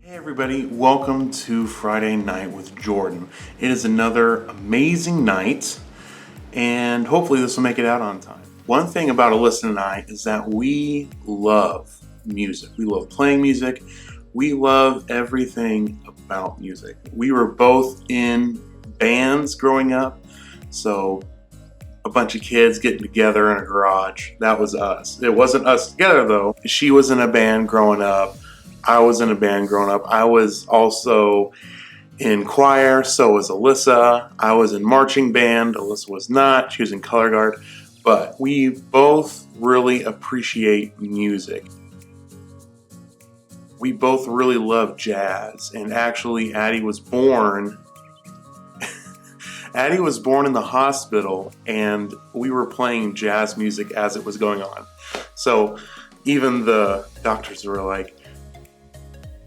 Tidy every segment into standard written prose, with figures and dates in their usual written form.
Hey everybody, welcome to Friday Night with Jordan. It is another amazing night, and hopefully this will make it out on time. One thing about Alyssa and I is that we love music. We love playing music. We love everything about music. We were both in bands growing up, so a bunch of kids getting together in a garage. That was us. It wasn't us together though. She was in a band growing up. I was in a band growing up. I was also in choir, so was Alyssa. I was in marching band. Alyssa was not. She was in color guard. But we both really appreciate music. We both really love jazz. And actually, Addie was born in the hospital, and we were playing jazz music as it was going on. So even the doctors were like,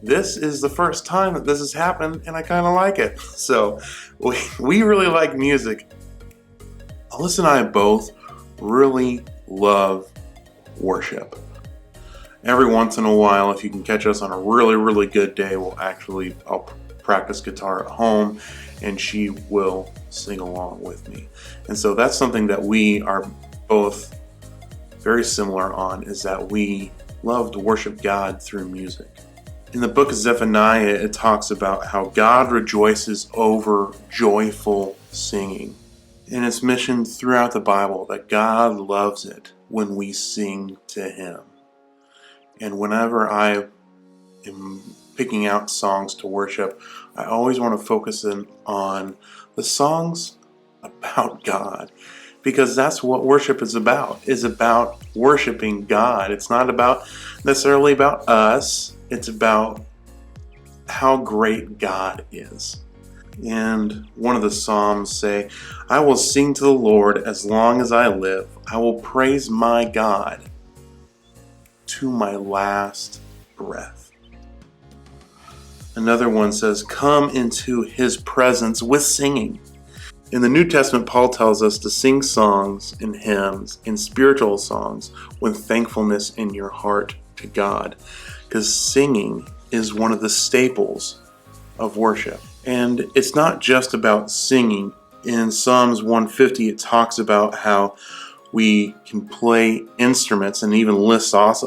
this is the first time that this has happened, and I kind of like it. So we really like music. Alyssa and I both really love worship. Every once in a while, if you can catch us on a really, really good day, I'll practice guitar at home, and she will sing along with me. And so that's something that we are both very similar on, is that we love to worship God through music. In the book of Zephaniah, it talks about how God rejoices over joyful singing. And it's mentioned throughout the Bible that God loves it when we sing to Him. And whenever I am picking out songs to worship, I always want to focus in on the songs about God. Because that's what worship is about worshiping God. It's not necessarily about us. It's about how great God is. And one of the Psalms say, I will sing to the Lord as long as I live. I will praise my God to my last breath. Another one says, come into His presence with singing. In the New Testament, Paul tells us to sing songs and hymns and spiritual songs with thankfulness in your heart to God. Because singing is one of the staples of worship. And it's not just about singing. In Psalms 150, it talks about how we can play instruments, and even lists off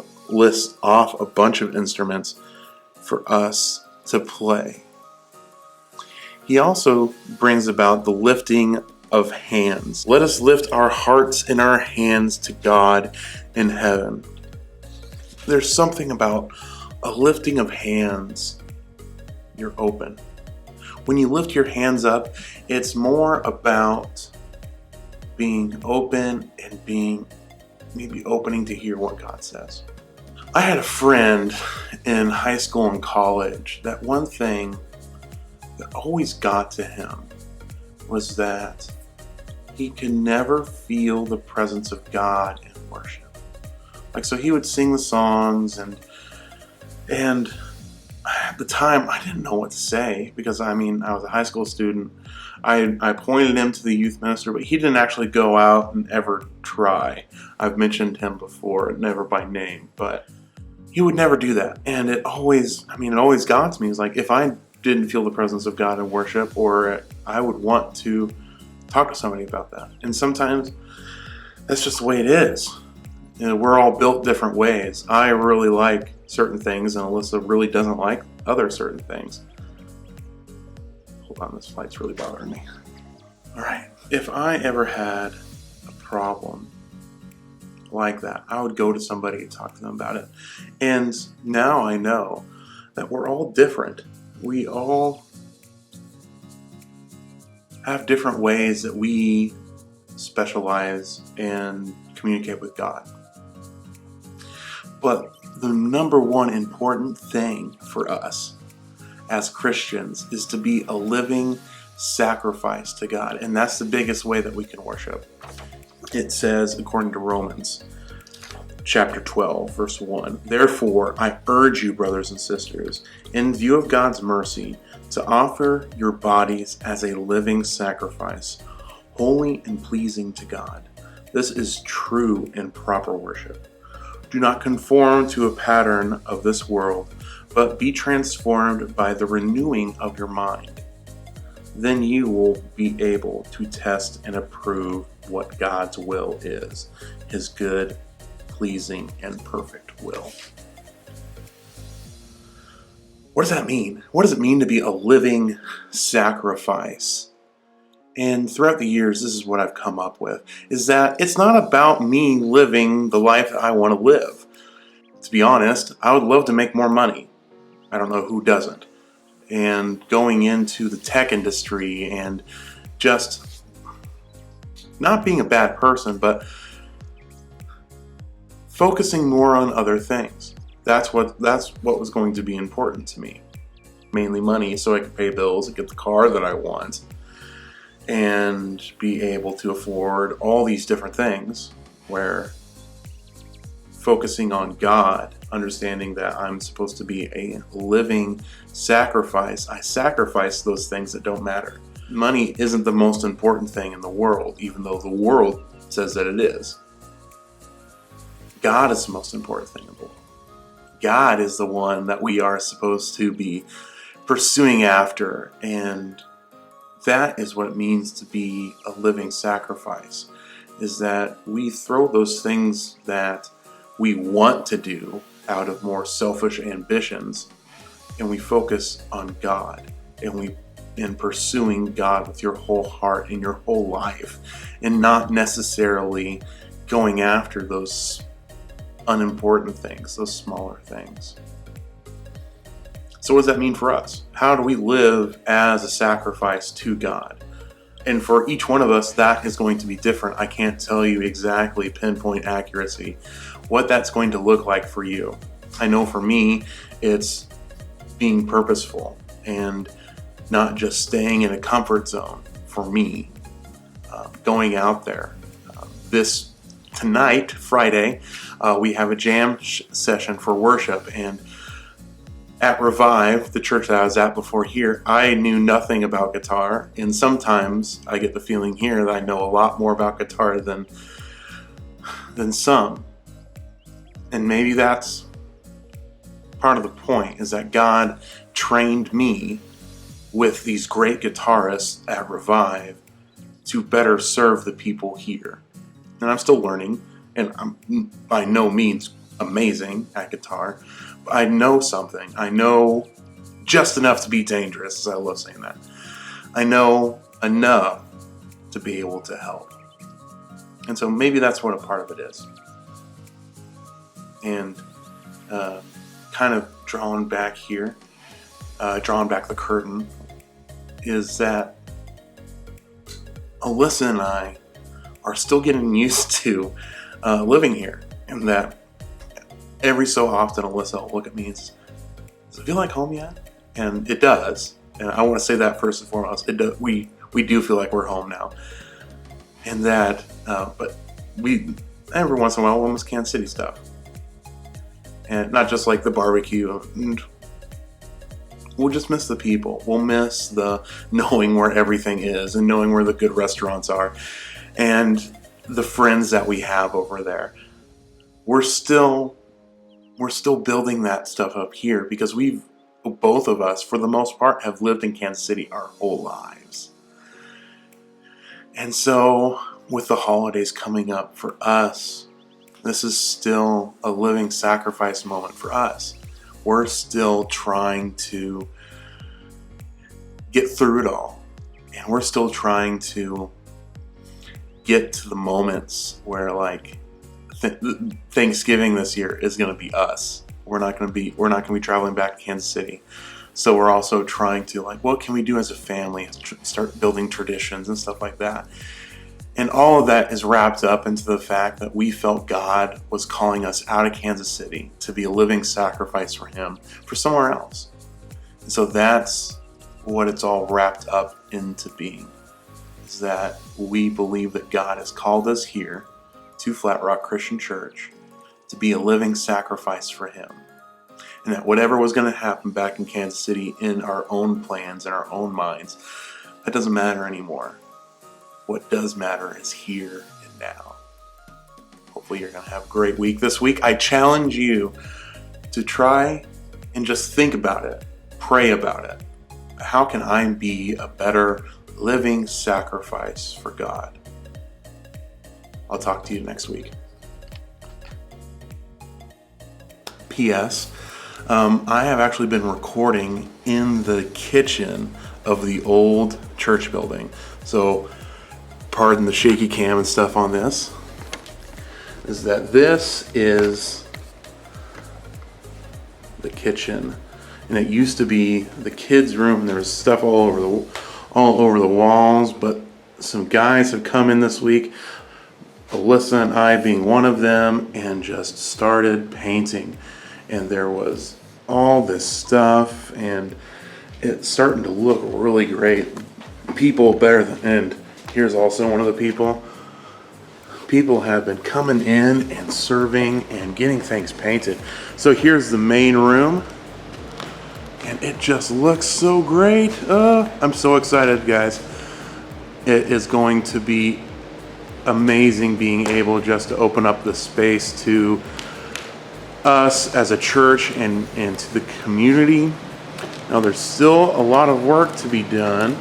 a bunch of instruments for us to play. He also brings about the lifting of hands. Let us lift our hearts and our hands to God in heaven. There's something about a lifting of hands. You're open. When you lift your hands up, it's more about being open and being maybe opening to hear what God says. I had a friend in high school and college that one thing that always got to him was that he could never feel the presence of God in worship. So he would sing the songs, and at the time I didn't know what to say, because I was a high school student. I pointed him to the youth minister, but he didn't actually go out and ever try. I've mentioned him before, never by name, but he would never do that. And it always got to me. It's like, if I didn't feel the presence of God in worship, or I would want to talk to somebody about that. And sometimes that's just the way it is. We're all built different ways. I really like certain things, and Alyssa really doesn't like other certain things. Hold on, this light's really bothering me. All right, if I ever had a problem like that, I would go to somebody and talk to them about it. And now I know that we're all different. We all have different ways that we specialize and communicate with God. But the number one important thing for us as Christians is to be a living sacrifice to God. And that's the biggest way that we can worship. It says, according to Romans chapter 12, verse 1, therefore I urge you, brothers and sisters, in view of God's mercy, to offer your bodies as a living sacrifice, holy and pleasing to God. This is true and proper worship. Do not conform to a pattern of this world, but be transformed by the renewing of your mind. Then you will be able to test and approve what God's will is, his good, pleasing, and perfect will. What does that mean? What does it mean to be a living sacrifice? And throughout the years, this is what I've come up with, is that it's not about me living the life that I want to live. To be honest, I would love to make more money. I don't know who doesn't. And going into the tech industry and just not being a bad person, but focusing more on other things. That's what was going to be important to me. Mainly money, so I could pay bills and get the car that I want and be able to afford all these different things, where focusing on God, understanding that I'm supposed to be a living sacrifice. I sacrifice those things that don't matter. Money isn't the most important thing in the world, even though the world says that it is. God is the most important thing in the world. God is the one that we are supposed to be pursuing after, and that is what it means to be a living sacrifice, is that we throw those things that we want to do out of more selfish ambitions, and we focus on God, and pursuing God with your whole heart and your whole life, and not necessarily going after those unimportant things, those smaller things. So what does that mean for us? How do we live as a sacrifice to God? And for each one of us, that is going to be different. I can't tell you exactly, pinpoint accuracy, what that's going to look like for you. I know for me, it's being purposeful and not just staying in a comfort zone for me. Going out there. This tonight, Friday, we have a jam session for worship, and at Revive, the church that I was at before here, I knew nothing about guitar, and sometimes I get the feeling here that I know a lot more about guitar than some. And maybe that's part of the point, is that God trained me with these great guitarists at Revive to better serve the people here. And I'm still learning, and I'm by no means amazing at guitar, but I know something. I know just enough to be dangerous, as I love saying that. I know enough to be able to help. And so maybe that's what a part of it is. And kind of drawing back here, drawing back the curtain, is that Alyssa and I are still getting used to living here, and that every so often Alyssa will look at me and say, "Does it feel like home yet?" And it does. And I want to say that first and foremost. It does. We do feel like we're home now, and that. But we every once in a while we'll miss Kansas City stuff, and not just like the barbecue. And we'll just miss the people. We'll miss the knowing where everything is and knowing where the good restaurants are, and the friends that we have over there. We're still building that stuff up here, because both of us, for the most part, have lived in Kansas City our whole lives. And so, with the holidays coming up for us, this is still a living sacrifice moment for us. We're still trying to get through it all. And we're still trying to get to the moments where, like, Thanksgiving this year is going to be us. We're not going to be traveling back to Kansas City. So we're also trying to, like, what can we do as a family? Start building traditions and stuff like that. And all of that is wrapped up into the fact that we felt God was calling us out of Kansas City to be a living sacrifice for Him, for somewhere else. And so that's what it's all wrapped up into being, is that we believe that God has called us here to Flat Rock Christian Church to be a living sacrifice for Him. And that whatever was going to happen back in Kansas City in our own plans, in our own minds, that doesn't matter anymore. What does matter is here and now. Hopefully you're going to have a great week this week. I challenge you to try and just think about it, pray about it. How can I be a better living sacrifice for God? I'll talk to you next week. P.S. I have actually been recording in the kitchen of the old church building. So, pardon the shaky cam and stuff on this. This is the kitchen, and it used to be the kids' room. There was stuff all over the walls, but some guys have come in this week, Alyssa and I being one of them, and just started painting. And there was all this stuff, and it's starting to look really great. And here's also one of the people. People have been coming in and serving and getting things painted. So here's the main room, and it just looks so great. I'm so excited, guys. It is going to be amazing being able just to open up the space to us as a church and to the community. Now, there's still a lot of work to be done,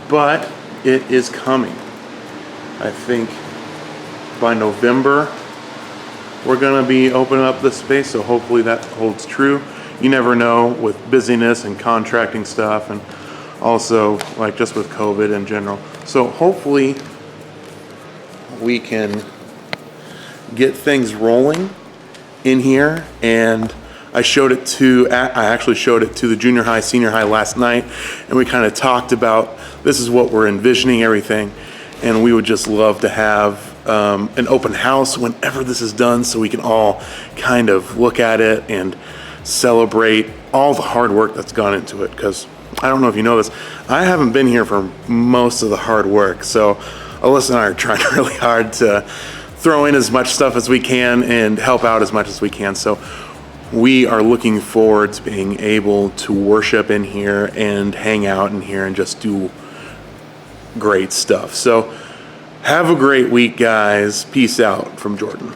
but it is coming. I think by November, we're going to be opening up the space, so hopefully that holds true. You never know with busyness and contracting stuff, and also like just with COVID in general. So hopefully we can get things rolling in here. And I actually showed it to the junior high, senior high last night, and we kind of talked about this is what we're envisioning everything, and we would just love to have an open house whenever this is done, so we can all kind of look at it and celebrate all the hard work that's gone into it. Because I don't know if you know this, I haven't been here for most of the hard work, so Alyssa and I are trying really hard to throw in as much stuff as we can and help out as much as we can. So we are looking forward to being able to worship in here and hang out in here and just do great stuff. So have a great week, guys. Peace out from Jordan.